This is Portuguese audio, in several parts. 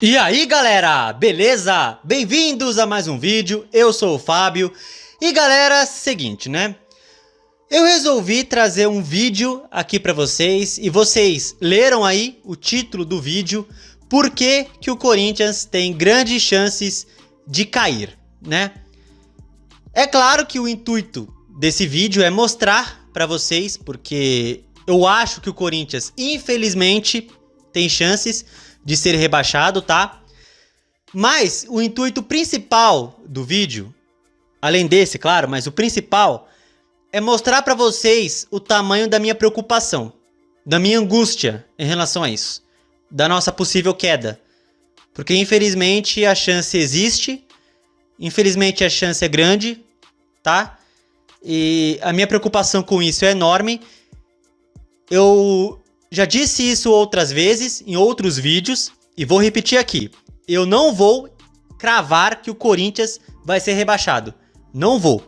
E aí galera, beleza? Bem-vindos a mais um vídeo, eu sou o Fábio. E galera, seguinte, né? Eu resolvi trazer um vídeo aqui pra vocês e vocês leram aí o título do vídeo. Por que que o Corinthians tem grandes chances de cair, né? É claro que o intuito desse vídeo é mostrar pra vocês, porque eu acho que o Corinthians, infelizmente, tem chances de ser rebaixado, tá? Mas o intuito principal do vídeo, além desse, claro, mas o principal é mostrar pra vocês o tamanho da minha preocupação, da minha angústia em relação a isso, da nossa possível queda. Porque infelizmente a chance existe, infelizmente a chance é grande, tá? E a minha preocupação com isso é enorme. Eu já disse isso outras vezes, em outros vídeos, e vou repetir aqui. Eu não vou cravar que o Corinthians vai ser rebaixado. Não vou,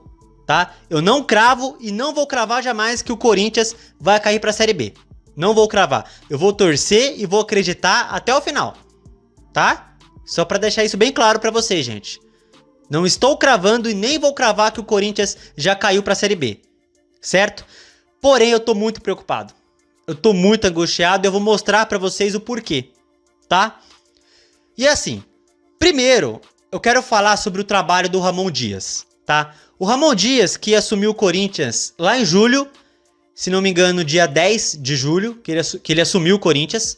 tá? Eu não cravo e não vou cravar jamais que o Corinthians vai cair para a Série B. Não vou cravar. Eu vou torcer e vou acreditar até o final, tá? Só para deixar isso bem claro para vocês, gente. Não estou cravando e nem vou cravar que o Corinthians já caiu para a Série B, certo? Porém, eu tô muito preocupado. Eu tô muito angustiado e eu vou mostrar pra vocês o porquê, tá? E assim, primeiro, eu quero falar sobre o trabalho do Ramon Dias, tá? O Ramon Dias, que assumiu o Corinthians lá em julho, se não me engano, dia 10 de julho, que ele assumiu o Corinthians.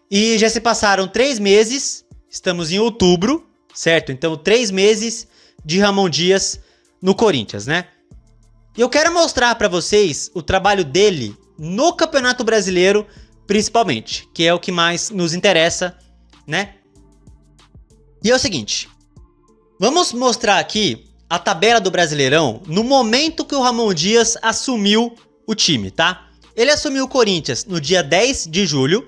E já se passaram 3 meses, estamos em outubro, certo? Então, 3 meses de Ramon Dias no Corinthians, né? E eu quero mostrar pra vocês o trabalho dele no Campeonato Brasileiro, principalmente, que é o que mais nos interessa, né? E é o seguinte, vamos mostrar aqui a tabela do Brasileirão no momento que o Ramon Dias assumiu o time, tá? Ele assumiu o Corinthians no dia 10 de julho,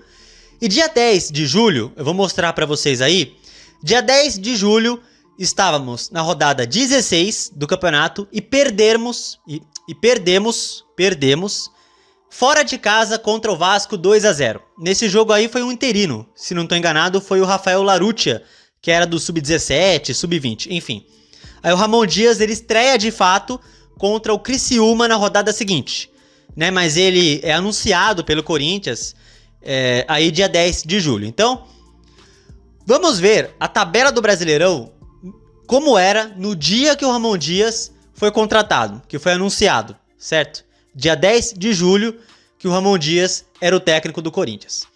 e dia 10 de julho, eu vou mostrar pra vocês aí, dia 10 de julho estávamos na rodada 16 do campeonato e perdemos fora de casa contra o Vasco 2-0. Nesse jogo aí foi um interino, se não estou enganado, foi o Rafael Larutia, que era do Sub-17, Sub-20, enfim. Aí o Ramon Dias, ele estreia de fato contra o Criciúma na rodada seguinte, né? Mas ele é anunciado pelo Corinthians aí dia 10 de julho. Então, vamos ver a tabela do Brasileirão como era no dia que o Ramon Dias foi contratado, que foi anunciado, certo? Dia 10 de julho, que o Ramon Dias era o técnico do Corinthians.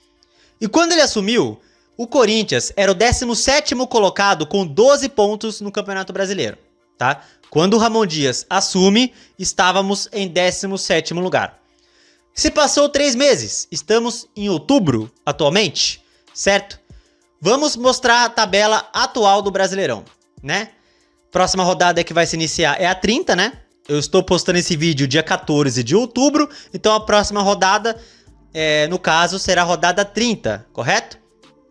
E quando ele assumiu, o Corinthians era o 17º colocado com 12 pontos no Campeonato Brasileiro, tá? Quando o Ramon Dias assume, estávamos em 17º lugar. Se passou 3 meses, estamos em outubro atualmente, certo? Vamos mostrar a tabela atual do Brasileirão, né? Próxima rodada que vai se iniciar é a 30, né? Eu estou postando esse vídeo dia 14 de outubro, então a próxima rodada, no caso, será a rodada 30, correto?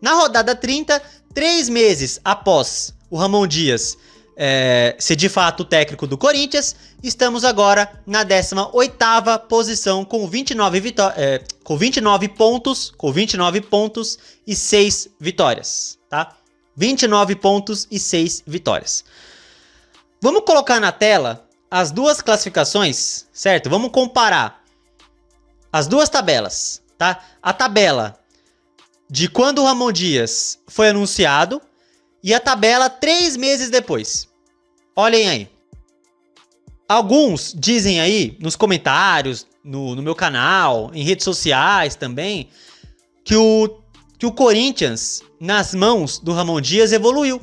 Na rodada 30, 3 meses após o Ramon Dias ser de fato o técnico do Corinthians, estamos agora na 18ª posição com 29 pontos e 6 vitórias, tá? 29 pontos e 6 vitórias. Vamos colocar na tela as duas classificações, certo? Vamos comparar as duas tabelas, tá? A tabela de quando o Ramon Dias foi anunciado e a tabela 3 meses depois. Olhem aí. Alguns dizem aí nos comentários, no meu canal, em redes sociais também, que o Corinthians, nas mãos do Ramon Dias, evoluiu.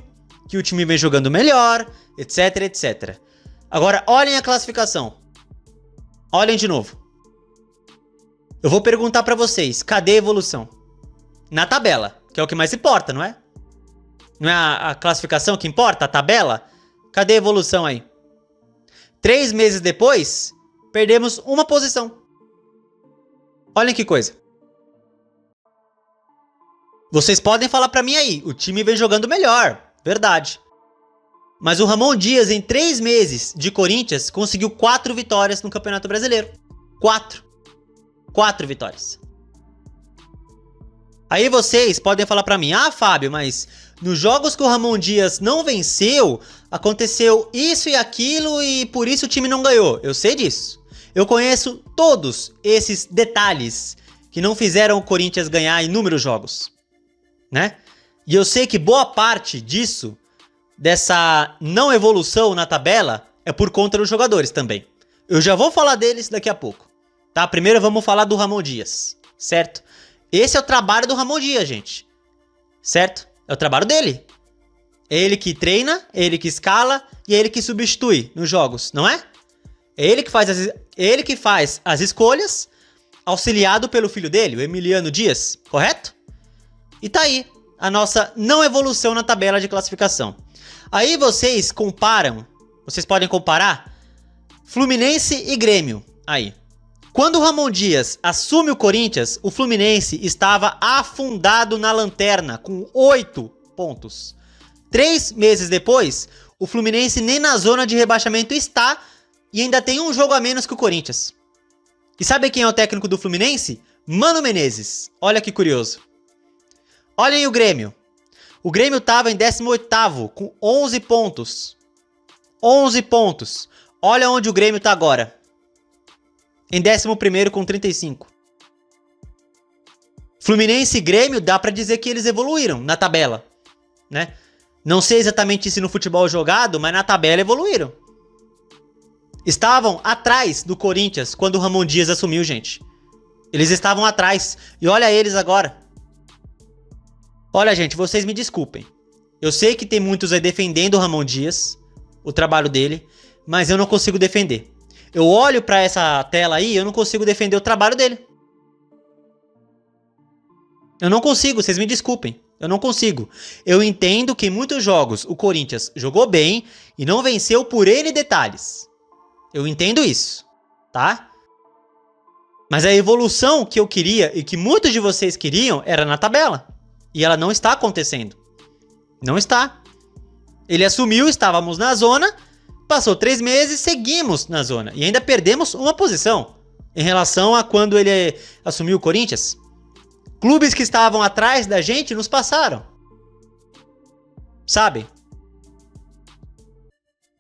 Que o time vem jogando melhor, etc, etc. Agora, olhem a classificação. Olhem de novo. Eu vou perguntar pra vocês, cadê a evolução? Na tabela, que é o que mais importa, não é? Não é a classificação que importa, a tabela? Cadê a evolução aí? 3 meses depois, perdemos uma posição. Olhem que coisa. Vocês podem falar pra mim aí, o time vem jogando melhor, verdade. Mas o Ramon Dias, em 3 meses de Corinthians, conseguiu 4 vitórias no Campeonato Brasileiro. 4 vitórias. Aí vocês podem falar pra mim, ah, Fábio, mas nos jogos que o Ramon Dias não venceu, aconteceu isso e aquilo e por isso o time não ganhou. Eu sei disso. Eu conheço todos esses detalhes que não fizeram o Corinthians ganhar inúmeros jogos, né? E eu sei que boa parte disso, dessa não evolução na tabela, é por conta dos jogadores também. Eu já vou falar deles daqui a pouco, tá? Primeiro vamos falar do Ramon Dias, certo? Esse é o trabalho do Ramon Dias, gente, certo? É o trabalho dele. É ele que treina, é ele que escala e é ele que substitui nos jogos, não é? É ele que faz as escolhas, auxiliado pelo filho dele, o Emiliano Dias, correto? E tá aí a nossa não evolução na tabela de classificação. Aí vocês comparam, vocês podem comparar Fluminense e Grêmio. Aí, quando o Ramon Dias assume o Corinthians, o Fluminense estava afundado na lanterna com 8 pontos. 3 meses depois, o Fluminense nem na zona de rebaixamento está e ainda tem um jogo a menos que o Corinthians. E sabe quem é o técnico do Fluminense? Mano Menezes. Olha que curioso. Olhem o Grêmio. O Grêmio estava em 18º com 11 pontos. 11 pontos. Olha onde o Grêmio está agora. Em 11º com 35. Fluminense e Grêmio dá pra dizer que eles evoluíram na tabela, né? Não sei exatamente se no futebol jogado, mas na tabela evoluíram. Estavam atrás do Corinthians quando o Ramon Dias assumiu, gente. Eles estavam atrás. E olha eles agora. Olha, gente, vocês me desculpem. Eu sei que tem muitos aí defendendo o Ramon Dias, o trabalho dele, mas eu não consigo defender. Eu olho pra essa tela aí e eu não consigo defender o trabalho dele. Eu não consigo, vocês me desculpem. Eu não consigo. Eu entendo que em muitos jogos o Corinthians jogou bem e não venceu por N detalhes. Eu entendo isso, tá? Mas a evolução que eu queria e que muitos de vocês queriam era na tabela. E ela não está acontecendo. Não está. Ele assumiu, estávamos na zona, passou 3 meses, seguimos na zona. E ainda perdemos uma posição em relação a quando ele assumiu o Corinthians. Clubes que estavam atrás da gente nos passaram. Sabe?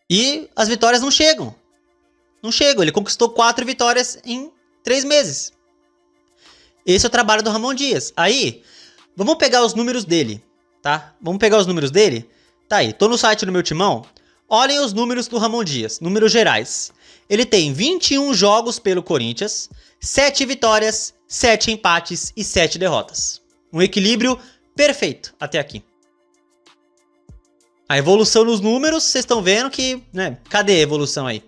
E as vitórias não chegam. Não chegam. Ele conquistou 4 vitórias em 3 meses. Esse é o trabalho do Ramon Dias. Aí, vamos pegar os números dele, tá? Vamos pegar os números dele? Tá aí, tô no site do meu timão. Olhem os números do Ramon Dias, números gerais. Ele tem 21 jogos pelo Corinthians, 7 vitórias, 7 empates e 7 derrotas. Um equilíbrio perfeito até aqui. A evolução nos números, vocês estão vendo que, né? Cadê a evolução aí?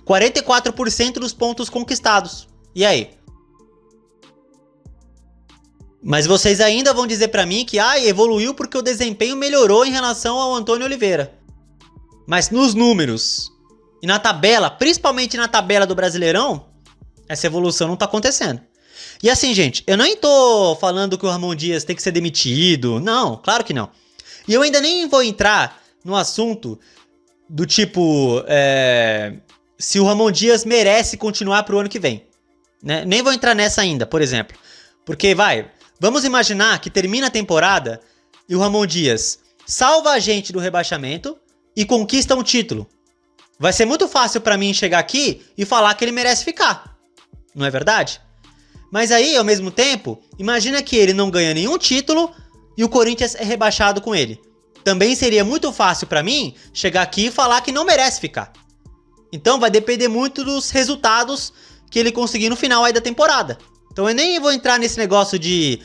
44% dos pontos conquistados. E aí? Mas vocês ainda vão dizer pra mim que evoluiu porque o desempenho melhorou em relação ao Antônio Oliveira. Mas nos números e na tabela, principalmente na tabela do Brasileirão, essa evolução não tá acontecendo. E assim, gente, eu nem tô falando que o Ramon Dias tem que ser demitido. Não, claro que não. E eu ainda nem vou entrar no assunto do tipo... se o Ramon Dias merece continuar pro ano que vem. Né? Nem vou entrar nessa ainda, por exemplo. Porque, vamos imaginar que termina a temporada e o Ramon Dias salva a gente do rebaixamento e conquista um título. Vai ser muito fácil pra mim chegar aqui e falar que ele merece ficar. Não é verdade? Mas aí, ao mesmo tempo, imagina que ele não ganha nenhum título e o Corinthians é rebaixado com ele. Também seria muito fácil pra mim chegar aqui e falar que não merece ficar. Então vai depender muito dos resultados que ele conseguir no final aí da temporada. Então eu nem vou entrar nesse negócio de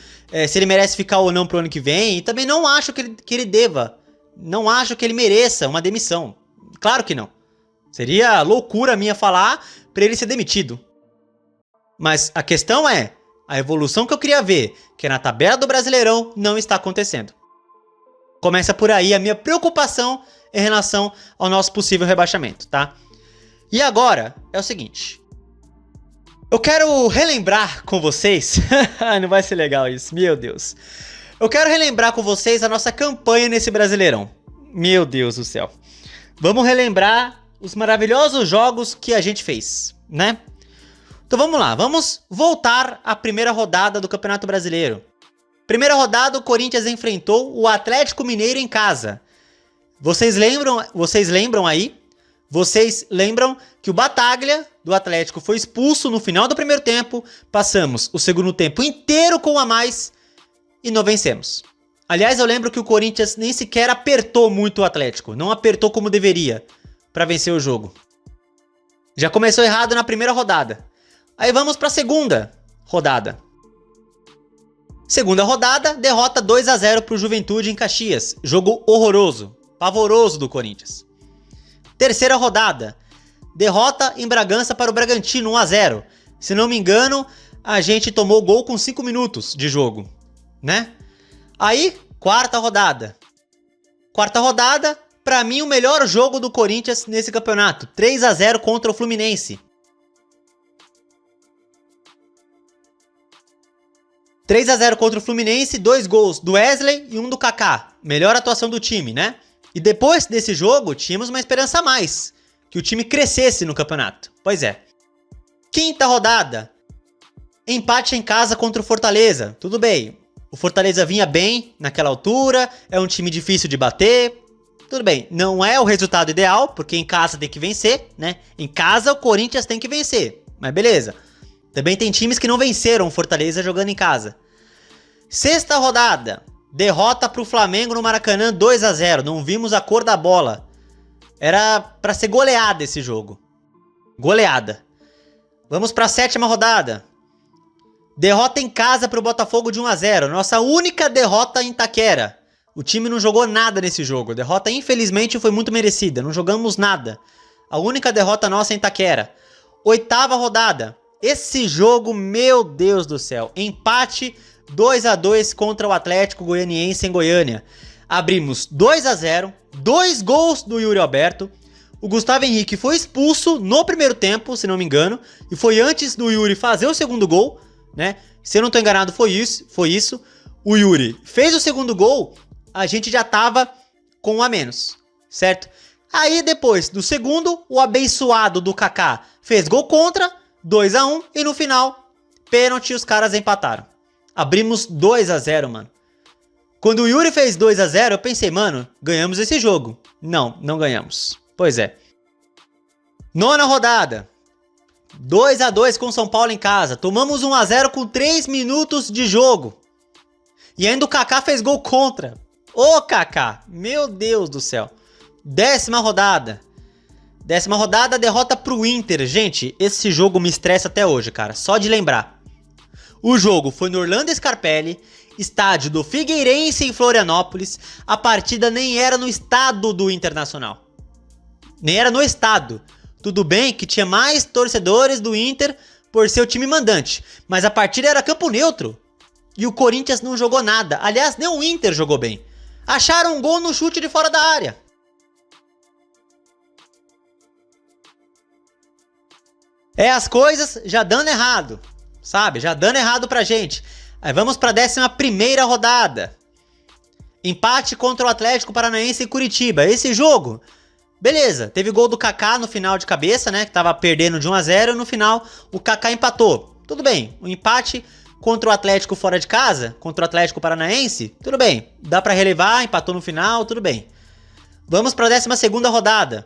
se ele merece ficar ou não pro ano que vem. E também não acho que ele deva. Não acho que ele mereça uma demissão. Claro que não. Seria loucura minha falar pra ele ser demitido. Mas a questão é, a evolução que eu queria ver, que é na tabela do Brasileirão, não está acontecendo. Começa por aí a minha preocupação em relação ao nosso possível rebaixamento, tá? E agora é o seguinte. Eu quero relembrar com vocês... Não vai ser legal isso, meu Deus. Eu quero relembrar com vocês a nossa campanha nesse Brasileirão. Meu Deus do céu. Vamos relembrar os maravilhosos jogos que a gente fez, né? Então vamos lá, vamos voltar à primeira rodada do Campeonato Brasileiro. Primeira rodada, o Corinthians enfrentou o Atlético Mineiro em casa. Vocês lembram aí? Vocês lembram que o Bataglia do Atlético foi expulso no final do primeiro tempo, passamos o segundo tempo inteiro com um a mais e não vencemos. Aliás, eu lembro que o Corinthians nem sequer apertou muito o Atlético, não apertou como deveria para vencer o jogo. Já começou errado na primeira rodada. Aí vamos para a segunda rodada. Segunda rodada, derrota 2-0 para o Juventude em Caxias. Jogo horroroso, pavoroso do Corinthians. Terceira rodada, derrota em Bragança para o Bragantino 1-0. Se não me engano, a gente tomou gol com 5 minutos de jogo, né? Aí, quarta rodada. Quarta rodada, pra mim o melhor jogo do Corinthians nesse campeonato. 3-0 contra o Fluminense. 3-0 contra o Fluminense, 2 gols do Wesley e 1 do Kaká. Melhor atuação do time, né? E depois desse jogo, tínhamos uma esperança a mais. Que o time crescesse no campeonato. Pois é. Quinta rodada. Empate em casa contra o Fortaleza. Tudo bem. O Fortaleza vinha bem naquela altura. É um time difícil de bater. Tudo bem. Não é o resultado ideal, porque em casa tem que vencer, né? Em casa o Corinthians tem que vencer. Mas beleza. Também tem times que não venceram o Fortaleza jogando em casa. Sexta rodada. Derrota para o Flamengo no Maracanã 2-0. Não vimos a cor da bola. Era para ser goleada esse jogo. Goleada. Vamos para a sétima rodada. Derrota em casa para o Botafogo de 1-0. Nossa única derrota em Itaquera. O time não jogou nada nesse jogo. A derrota, infelizmente, foi muito merecida. Não jogamos nada. A única derrota nossa em Itaquera. Oitava rodada. Esse jogo, meu Deus do céu. Empate 2-2 contra o Atlético Goianiense em Goiânia. Abrimos 2-0, 2 gols do Yuri Alberto. O Gustavo Henrique foi expulso no primeiro tempo, se não me engano, e foi antes do Yuri fazer o segundo gol, né? Se eu não tô enganado, foi isso. O Yuri fez o segundo gol, a gente já tava com 1 a menos, certo? Aí depois do segundo, o abençoado do Kaká fez gol contra, 2-1, e no final, pênalti, os caras empataram. Abrimos 2-0, mano. Quando o Yuri fez 2-0, eu pensei, mano, ganhamos esse jogo. Não, não ganhamos. Pois é. Nona rodada. 2-2 com o São Paulo em casa. Tomamos 1-0 com 3 minutos de jogo. E ainda o Kaká fez gol contra. Ô, Kaká, meu Deus do céu. Décima rodada. Décima rodada, derrota pro Inter. Gente, esse jogo me estressa até hoje, cara. Só de lembrar. O jogo foi no Orlando Scarpelli, estádio do Figueirense em Florianópolis. A partida nem era no estado do Internacional. Nem era no estado. Tudo bem que tinha mais torcedores do Inter por ser o time mandante. Mas a partida era campo neutro. E o Corinthians não jogou nada. Aliás, nem o Inter jogou bem. Acharam um gol no chute de fora da área. É as coisas já dando errado. Sabe? Já dando errado pra gente. Aí vamos pra 11ª rodada. Empate contra o Atlético Paranaense em Curitiba. Esse jogo, beleza. Teve gol do Kaká no final de cabeça, né? Que tava perdendo de 1-0 e no final o Kaká empatou. Tudo bem. O empate contra o Atlético fora de casa, contra o Atlético Paranaense, tudo bem. Dá pra relevar, empatou no final, tudo bem. Vamos pra 12ª rodada.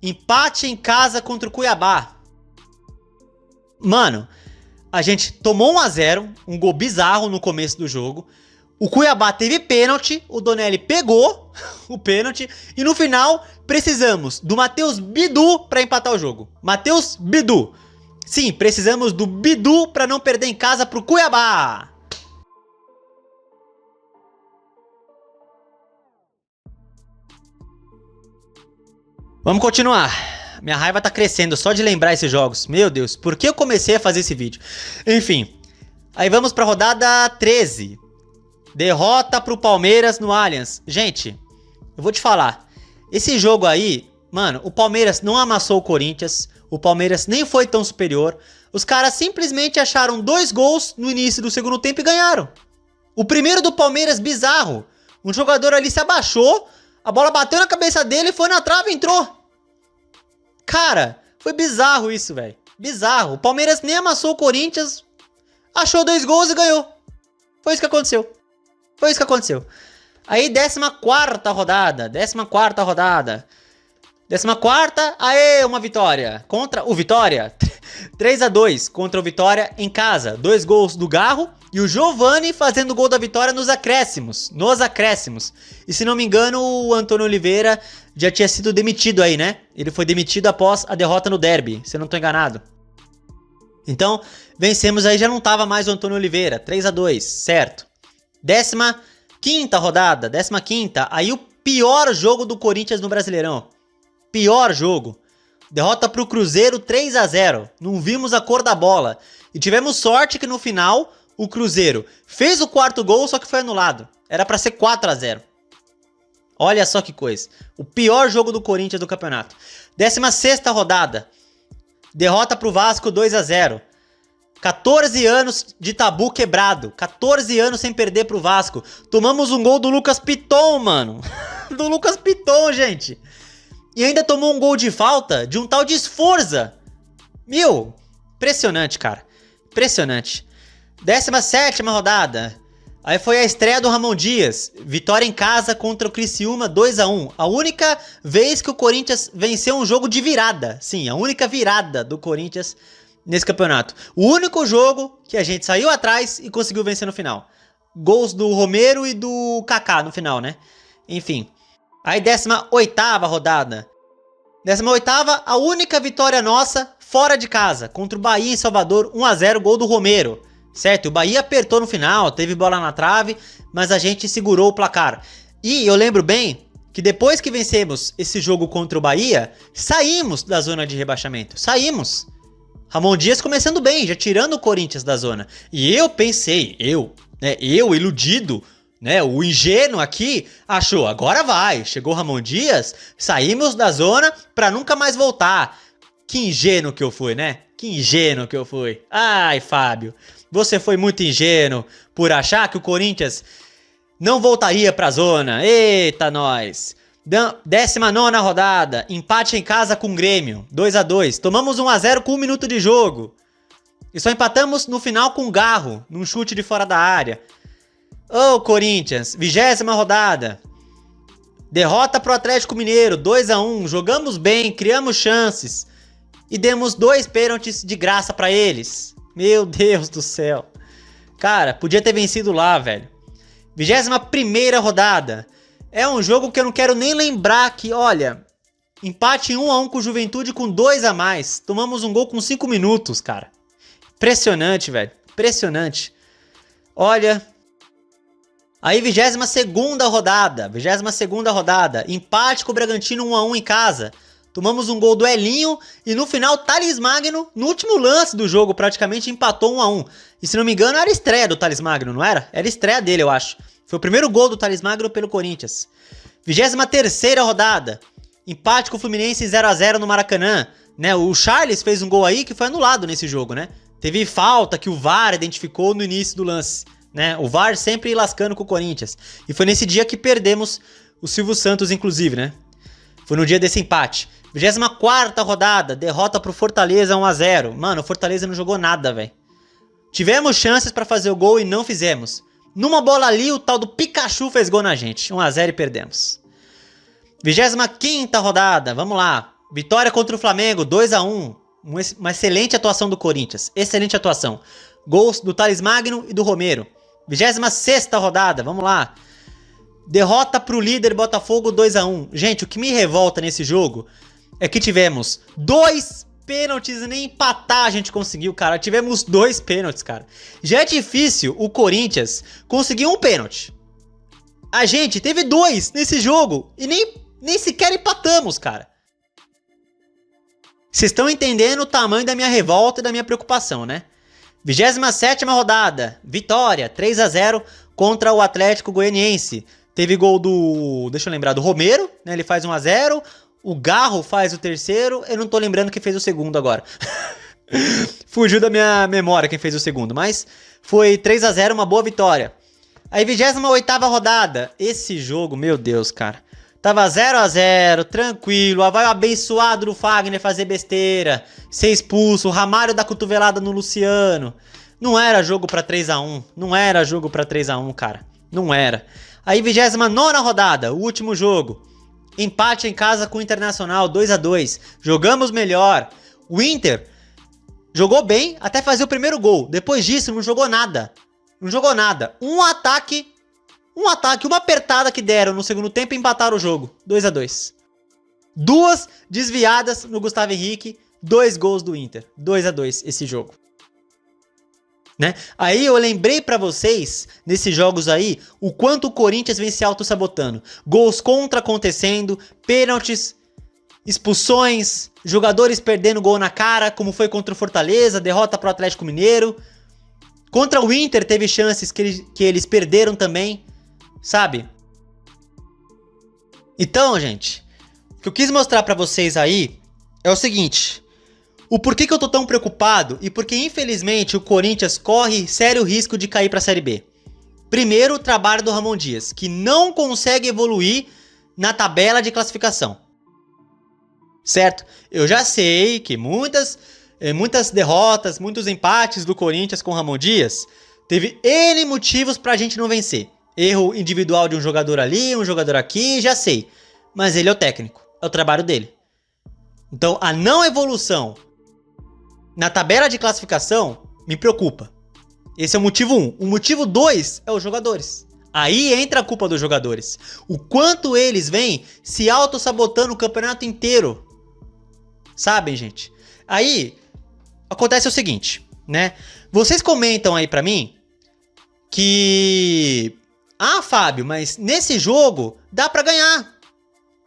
Empate em casa contra o Cuiabá. Mano, a gente tomou 1-0, um gol bizarro no começo do jogo. O Cuiabá teve pênalti, o Donelli pegou o pênalti e no final precisamos do Matheus Bidu para empatar o jogo. Matheus Bidu. Sim, precisamos do Bidu para não perder em casa pro Cuiabá. Vamos continuar. Minha raiva tá crescendo só de lembrar esses jogos. Meu Deus, por que eu comecei a fazer esse vídeo? Enfim, aí vamos pra rodada 13. Derrota pro Palmeiras no Allianz. Gente, eu vou te falar. Esse jogo aí, mano, o Palmeiras não amassou o Corinthians. O Palmeiras nem foi tão superior. Os caras simplesmente acharam 2 gols no início do segundo tempo e ganharam. O primeiro do Palmeiras, bizarro. Um jogador ali se abaixou, a bola bateu na cabeça dele, foi na trave e entrou. Cara, foi bizarro isso, velho. Bizarro. O Palmeiras nem amassou o Corinthians, achou 2 gols e ganhou. Foi isso que aconteceu. Foi isso que aconteceu. Aí 14ª rodada. 14ª rodada. 14ª, aê, uma vitória. Contra o Vitória. 3-2 contra o Vitória em casa. 2 gols do Garro e o Giovani fazendo o gol da vitória nos acréscimos. E se não me engano, o Antônio Oliveira já tinha sido demitido aí, né? Ele foi demitido após a derrota no derby, se eu não tô enganado. Então, vencemos aí, já não tava mais o Antônio Oliveira. 3-2, certo. 15ª rodada, 15ª. Aí o pior jogo do Corinthians no Brasileirão. Pior jogo. Derrota pro Cruzeiro 3-0. Não vimos a cor da bola. E tivemos sorte que no final o Cruzeiro fez o 4º gol, só que foi anulado. Era pra ser 4-0. Olha só que coisa. O pior jogo do Corinthians do campeonato. 16ª rodada. Derrota pro Vasco 2-0. 14 anos de tabu quebrado. 14 anos sem perder pro Vasco. Tomamos um gol do Lucas Piton, mano. Do Lucas Piton, gente. E ainda tomou um gol de falta de um tal de Sforza. Meu, impressionante, cara. Impressionante. 17ª rodada. Aí foi a estreia do Ramon Dias. Vitória em casa contra o Criciúma 2-1. A única vez que o Corinthians venceu um jogo de virada. Sim, a única virada do Corinthians nesse campeonato. O único jogo que a gente saiu atrás e conseguiu vencer no final. Gols do Romero e do Kaká no final, né? Enfim. Aí 18ª rodada. 18ª, a única vitória nossa fora de casa. Contra o Bahia em Salvador, 1-0, gol do Romero. Certo, o Bahia apertou no final, teve bola na trave, mas a gente segurou o placar. E eu lembro bem que depois que vencemos esse jogo contra o Bahia, saímos da zona de rebaixamento. Saímos. Ramon Dias começando bem, já tirando o Corinthians da zona. E eu pensei, eu iludido, né, o ingênuo aqui, achou, agora vai. Chegou o Ramon Dias, saímos da zona pra nunca mais voltar. Que ingênuo que eu fui, né? Que ingênuo que eu fui. Ai, Fábio, você foi muito ingênuo por achar que o Corinthians não voltaria pra zona. Eita, nós. 19ª rodada. Empate em casa com o Grêmio. 2-2. Tomamos 1-0 com 1 minuto de jogo. E só empatamos no final com o Garro, num chute de fora da área. Ô, Corinthians. 20ª rodada. Derrota pro Atlético Mineiro. 2-1. Jogamos bem, criamos chances. E demos 2 pênaltis de graça pra eles. Meu Deus do céu. Cara, podia ter vencido lá, velho. 21ª rodada. É um jogo que eu não quero nem lembrar que, olha, empate 1-1 com o Juventude com 2 a mais. Tomamos um gol com 5 minutos, cara. Impressionante, velho. Impressionante. Olha. Aí 22ª rodada. 22ª rodada. Empate com o Bragantino 1-1 em casa. Tomamos um gol do Elinho e no final Thales Magno, no último lance do jogo, praticamente empatou 1-1. E se não me engano era a estreia do Thales Magno, não era? Era a estreia dele, eu acho. Foi o primeiro gol do Thales Magno pelo Corinthians. 23ª rodada. Empate com o Fluminense 0-0 no Maracanã. Né? O Charles fez um gol aí que foi anulado nesse jogo, né? Teve falta que o VAR identificou no início do lance. Né? O VAR sempre lascando com o Corinthians. E foi nesse dia que perdemos o Silvio Santos, inclusive, né? Foi no dia desse empate. 24ª rodada, derrota pro Fortaleza 1-0. Mano, o Fortaleza não jogou nada, velho. Tivemos chances pra fazer o gol e não fizemos. Numa bola ali, o tal do Pikachu fez gol na gente. 1-0 e perdemos. 25ª rodada, vamos lá. Vitória contra o Flamengo, 2-1. Uma excelente atuação do Corinthians. Excelente atuação. Gols do Thales Magno e do Romero. 26ª rodada, vamos lá. Derrota pro líder Botafogo 2-1. Gente, o que me revolta nesse jogo é que tivemos 2 pênaltis e nem empatar a gente conseguiu, cara. Tivemos 2 pênaltis, cara. Já é difícil o Corinthians conseguir um pênalti. A gente teve 2 nesse jogo e nem sequer empatamos, cara. Vocês estão entendendo o tamanho da minha revolta e da minha preocupação, né? 27ª rodada. Vitória 3-0 contra o Atlético Goianiense. Teve gol do... deixa eu lembrar, do Romero, né? Ele faz 1-0. O Garro faz o terceiro. Eu não tô lembrando quem fez o segundo agora. Fugiu da minha memória quem fez o segundo. Mas foi 3-0, uma boa vitória. Aí 28ª rodada. Esse jogo, meu Deus, cara. Tava 0-0, tranquilo. Vai o abençoado do Fagner fazer besteira. Ser expulso. O Ramalho da cotovelada no Luciano. Não era jogo pra 3-1. Não era jogo pra 3-1, cara. Não era. Aí 29ª rodada, o último jogo. Empate em casa com o Internacional, 2-2. Jogamos melhor. O Inter jogou bem até fazer o primeiro gol. Depois disso não jogou nada. Não jogou nada. Um ataque, uma apertada que deram no segundo tempo e empataram o jogo. 2-2. 2 desviadas no Gustavo Henrique, 2 gols do Inter. 2-2 esse jogo. Né? Aí eu lembrei pra vocês, nesses jogos aí, o quanto o Corinthians vem se auto-sabotando. Gols contra acontecendo, pênaltis, expulsões, jogadores perdendo gol na cara, como foi contra o Fortaleza, derrota pro Atlético Mineiro. Contra o Inter teve chances que eles perderam também, sabe? Então, gente, o que eu quis mostrar pra vocês aí é o seguinte... O porquê que eu tô tão preocupado e porque infelizmente o Corinthians corre sério risco de cair pra Série B. Primeiro, o trabalho do Ramon Dias, que não consegue evoluir na tabela de classificação. Certo? Eu já sei que muitas derrotas, muitos empates do Corinthians com o Ramon Dias, teve N motivos pra gente não vencer. Erro individual de um jogador ali, um jogador aqui, já sei. Mas ele é o técnico, é o trabalho dele. Então a não evolução na tabela de classificação me preocupa. Esse é o motivo 1. O motivo 2 é os jogadores. Aí entra a culpa dos jogadores. O quanto eles vêm se auto-sabotando o campeonato inteiro. Sabem, gente? Aí acontece o seguinte, né? Vocês comentam aí pra mim que... Ah, Fábio, mas nesse jogo dá pra ganhar.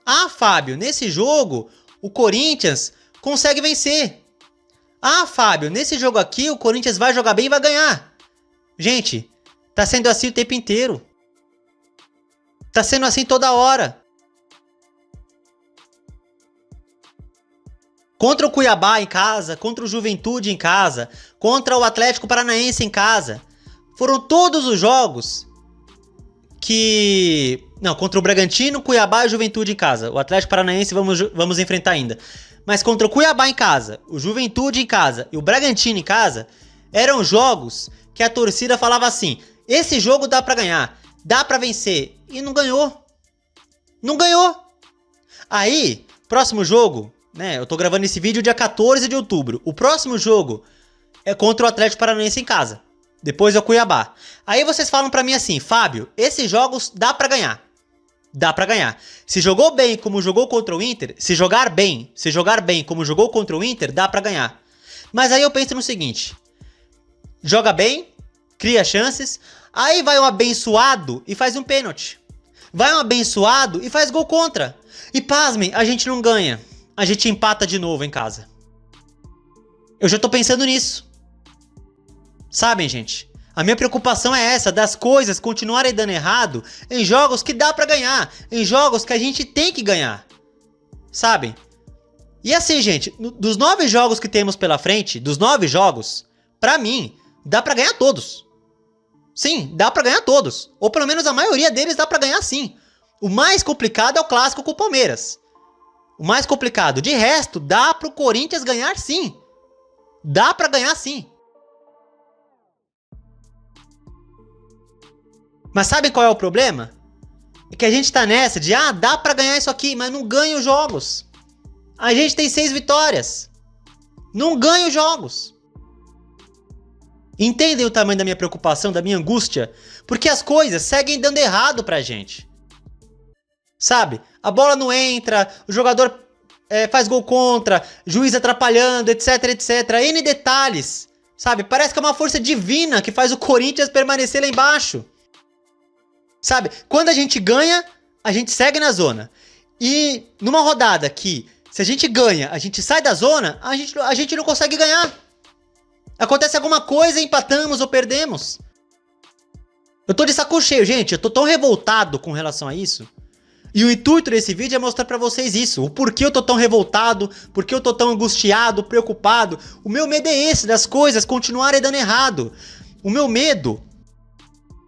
Ah, Fábio, nesse jogo o Corinthians consegue vencer. Ah, Fábio, nesse jogo aqui o Corinthians vai jogar bem e vai ganhar. Gente, tá sendo assim o tempo inteiro. Tá sendo assim toda hora. Contra o Cuiabá em casa, contra o Juventude em casa, contra o Atlético Paranaense em casa. Foram todos os jogos que... Não, contra o Bragantino, Cuiabá e Juventude em casa. O Atlético Paranaense vamos enfrentar ainda. Mas contra o Cuiabá em casa, o Juventude em casa e o Bragantino em casa, eram jogos que a torcida falava assim, esse jogo dá pra ganhar, dá pra vencer. E não ganhou. Não ganhou. Aí, próximo jogo, né, eu tô gravando esse vídeo dia 14 de outubro. O próximo jogo é contra o Atlético Paranaense em casa. Depois é o Cuiabá. Aí vocês falam pra mim assim, Fábio, esses jogos dá pra ganhar. Dá pra ganhar. Se jogou bem como jogou contra o Inter, se jogar bem como jogou contra o Inter, dá pra ganhar. Mas aí eu penso no seguinte, joga bem, cria chances, aí vai um abençoado e faz um pênalti. Vai um abençoado e faz gol contra. E pasmem, a gente não ganha. A gente empata de novo em casa. Eu já tô pensando nisso. Sabem, gente? A minha preocupação é essa, das coisas continuarem dando errado em jogos que dá pra ganhar, em jogos que a gente tem que ganhar, sabem? E assim, gente, dos 9 jogos que temos pela frente, dos 9 jogos, pra mim, dá pra ganhar todos. Sim, dá pra ganhar todos, ou pelo menos a maioria deles dá pra ganhar sim. O mais complicado é o clássico com o Palmeiras. O mais complicado, de resto, dá pro Corinthians ganhar sim. Dá pra ganhar sim. Mas sabe qual é o problema? É que a gente tá nessa de, dá pra ganhar isso aqui, mas não ganha os jogos. A gente tem 6 vitórias. Não ganha os jogos. Entendem o tamanho da minha preocupação, da minha angústia? Porque as coisas seguem dando errado pra gente. Sabe? A bola não entra, o jogador faz gol contra, juiz atrapalhando, etc, etc. N detalhes. Sabe? Parece que é uma força divina que faz o Corinthians permanecer lá embaixo. Sabe, quando a gente ganha, a gente segue na zona. E numa rodada que, se a gente ganha, a gente sai da zona, a gente não consegue ganhar. Acontece alguma coisa, empatamos ou perdemos. Eu tô de saco cheio, gente. Eu tô tão revoltado com relação a isso. E o intuito desse vídeo é mostrar pra vocês isso. O porquê eu tô tão revoltado, porquê eu tô tão angustiado, preocupado. O meu medo é esse, das coisas continuarem dando errado. O meu medo...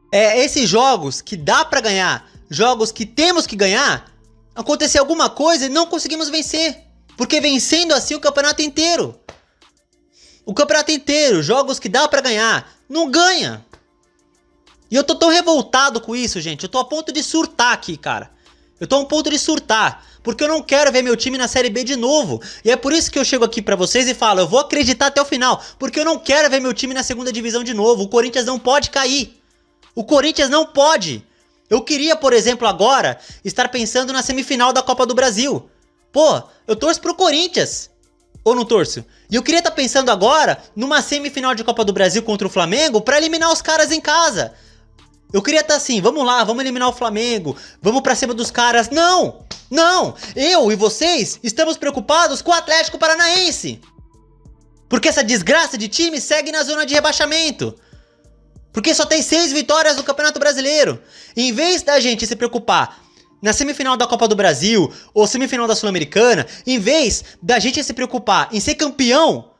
esses jogos que dá pra ganhar, jogos que temos que ganhar, acontecer alguma coisa e não conseguimos vencer. Porque vencendo assim o campeonato inteiro. O campeonato inteiro, jogos que dá pra ganhar, não ganha. E eu tô tão revoltado com isso, gente. Eu tô a ponto de surtar aqui, cara. Eu tô a um ponto de surtar. Porque eu não quero ver meu time na Série B de novo. E é por isso que eu chego aqui pra vocês e falo, eu vou acreditar até o final. Porque eu não quero ver meu time na segunda divisão de novo. O Corinthians não pode cair. O Corinthians não pode. Eu queria, por exemplo, agora, estar pensando na semifinal da Copa do Brasil. Pô, eu torço pro Corinthians. Ou não torço? E eu queria estar pensando agora numa semifinal de Copa do Brasil contra o Flamengo pra eliminar os caras em casa. Eu queria estar assim, vamos lá, vamos eliminar o Flamengo, vamos pra cima dos caras. Não, não, eu e vocês estamos preocupados com o Atlético Paranaense. Porque essa desgraça de time segue na zona de rebaixamento. Porque só tem 6 vitórias no Campeonato Brasileiro. E em vez da gente se preocupar na semifinal da Copa do Brasil ou semifinal da Sul-Americana, em vez da gente se preocupar em ser campeão,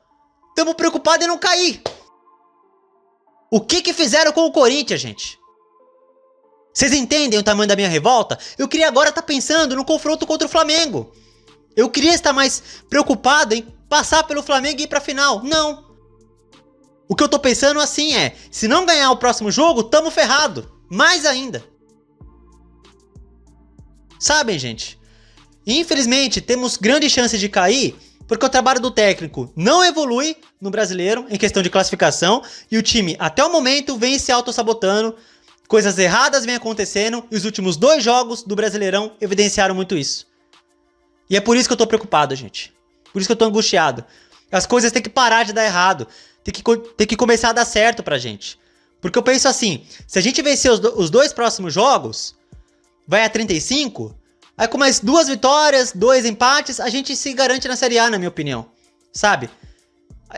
estamos preocupados em não cair. O que fizeram com o Corinthians, gente? Vocês entendem o tamanho da minha revolta? Eu queria agora estar pensando no confronto contra o Flamengo. Eu queria estar mais preocupado em passar pelo Flamengo e ir pra final. Não. O que eu tô pensando assim é, se não ganhar o próximo jogo, tamo ferrado. Mais ainda. Sabem, gente? Infelizmente, temos grandes chances de cair porque o trabalho do técnico não evolui no brasileiro em questão de classificação e o time, até o momento, vem se autossabotando. Coisas erradas vêm acontecendo e os últimos 2 jogos do Brasileirão evidenciaram muito isso. E é por isso que eu tô preocupado, gente. Por isso que eu tô angustiado. As coisas têm que parar de dar errado. Tem que começar a dar certo pra gente. Porque eu penso assim, se a gente vencer os 2 próximos jogos, vai a 35, aí com mais 2 vitórias, 2 empates, a gente se garante na Série A, na minha opinião. Sabe?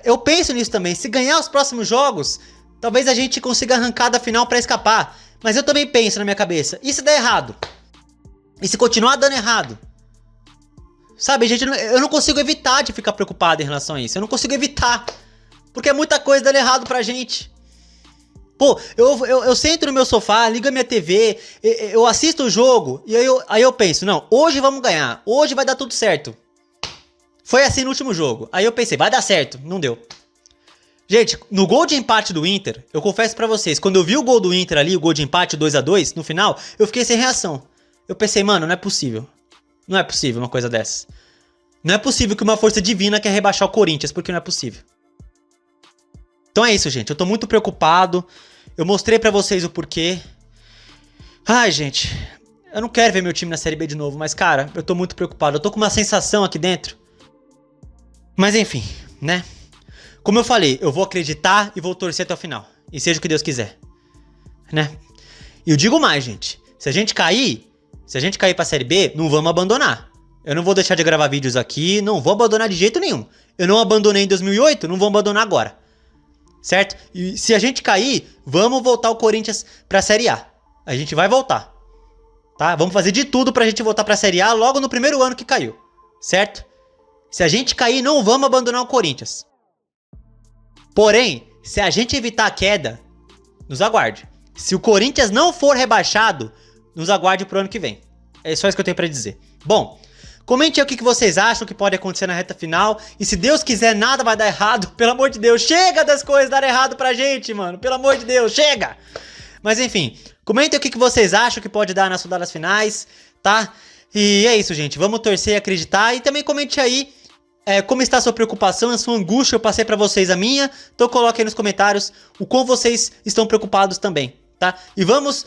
Eu penso nisso também. Se ganhar os próximos jogos, talvez a gente consiga arrancar da final pra escapar. Mas eu também penso na minha cabeça, e se der errado? E se continuar dando errado? Sabe, gente, eu não consigo evitar de ficar preocupado em relação a isso. Eu não consigo evitar. Porque é muita coisa dando errado pra gente. Pô, eu sento no meu sofá, ligo a minha TV, eu assisto o jogo, e aí eu penso, não, hoje vamos ganhar, hoje vai dar tudo certo. Foi assim no último jogo. Aí eu pensei, vai dar certo, não deu. Gente, no gol de empate do Inter, eu confesso pra vocês, quando eu vi o gol do Inter ali, o gol de empate, 2-2, no final, eu fiquei sem reação. Eu pensei, mano, não é possível. Não é possível uma coisa dessa. Não é possível que uma força divina quer rebaixar o Corinthians, porque não é possível. Então é isso, gente. Eu tô muito preocupado. Eu mostrei pra vocês o porquê. Ai, gente. Eu não quero ver meu time na Série B de novo, mas, cara, eu tô muito preocupado. Eu tô com uma sensação aqui dentro. Mas, enfim, né? Como eu falei, eu vou acreditar e vou torcer até o final. E seja o que Deus quiser. Né? E eu digo mais, gente. Se a gente cair pra Série B, não vamos abandonar. Eu não vou deixar de gravar vídeos aqui, não vou abandonar de jeito nenhum. Eu não abandonei em 2008, não vou abandonar agora. Certo? E se a gente cair, vamos voltar o Corinthians pra Série A. A gente vai voltar. Tá? Vamos fazer de tudo pra gente voltar pra Série A logo no primeiro ano que caiu. Certo? Se a gente cair, não vamos abandonar o Corinthians. Porém, se a gente evitar a queda, nos aguarde. Se o Corinthians não for rebaixado, nos aguarde pro ano que vem. É só isso que eu tenho pra dizer. Bom, comente aí o que vocês acham que pode acontecer na reta final. E se Deus quiser, nada vai dar errado. Pelo amor de Deus, chega das coisas dar errado pra gente, mano. Pelo amor de Deus, chega! Mas enfim, comentem o que vocês acham que pode dar nas rodadas finais, tá? E é isso, gente. Vamos torcer e acreditar. E também comente aí como está a sua preocupação, a sua angústia. Eu passei pra vocês a minha. Então coloque aí nos comentários o quão vocês estão preocupados também, tá? E vamos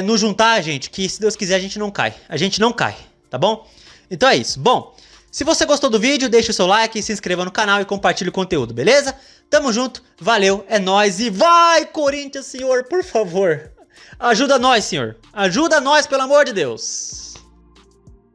nos juntar, gente, que se Deus quiser a gente não cai. A gente não cai, tá bom? Então é isso. Bom, se você gostou do vídeo, deixa o seu like, se inscreva no canal e compartilhe o conteúdo, beleza? Tamo junto, valeu, é nóis e vai, Corinthians, senhor, por favor. Ajuda nós, senhor. Ajuda nós, pelo amor de Deus.